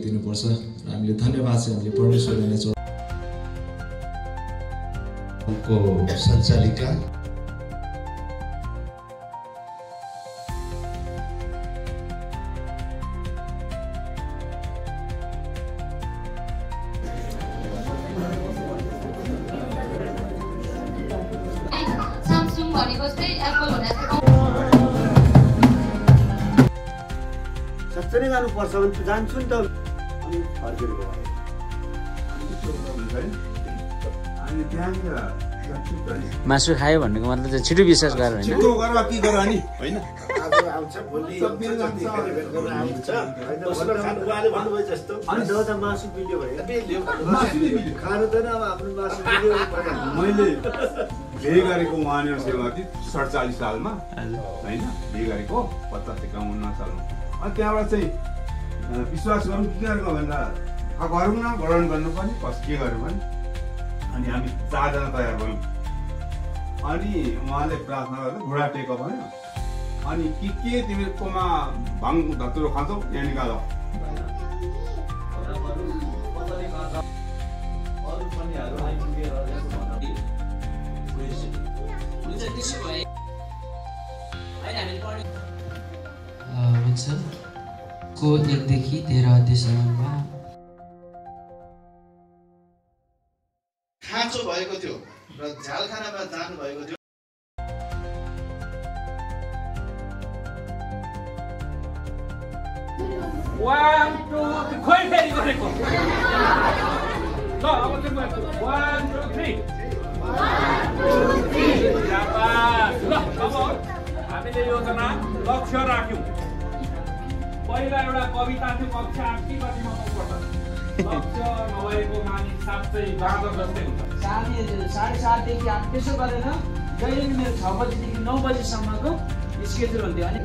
दिनुपर्छ। हामीले धन्यवाद चाहिँ हामीले परमेश्वरलाई को सञ्चालिका Samsung भनेको चाहिँ एप्पल हुन सक्छ नै जानुपर्छ भने जान्छु नि त अनि फर्केर मासु खायो भन्नेको मतलब चाहिँ छिटो विश्वास गरेर होइन छिटो गरेर के गर नि हैन आज आउँछ भोलि अनि दादा मासु बिल्यो भने खानु त अब आफ्नो मासु बिल्यो मैले बिहे गरेको उहाँनिर सेवाती 47 सालमा हैन बिहे गरेको 50-51 सालमा अनि त्यहाँबाट चाहिँ विश्वास गर्नु के गरेको भन्दा गरौँ न गणन गर्नुपर्ने कस के गर्नु भने अनि हामी 4 जना तयार भयौँ अनि उहाँले प्रार्थना गर्दा घुँडा टेको भन्यो अनि के तिमीकोमा भाङ धतुरो खान्छौ यहाँ निकाल को 1 देखि 13 अध्यायसम्ममा खाँचो भएको थियो र झ्यालखानामा जानु भएको थियो। खोइ फेरि गरेको ल अब चाहिँ 1 2 3 ल अब हामीले योजना लक्ष्य राख्यौँ। पहिला एउटा कविता थियो कक्षा 8 कि कतिमा पढ्छ लक्ष्य नभएको मानिस साँच्चै बाँदर जस्तै हुन्छ। 7:30 देखि 8 त्यसो गरेर जहिले पनि मेरो 6 बजेदेखि 9 बजेसम्मको स्केड्युल हुन्थ्यो अनि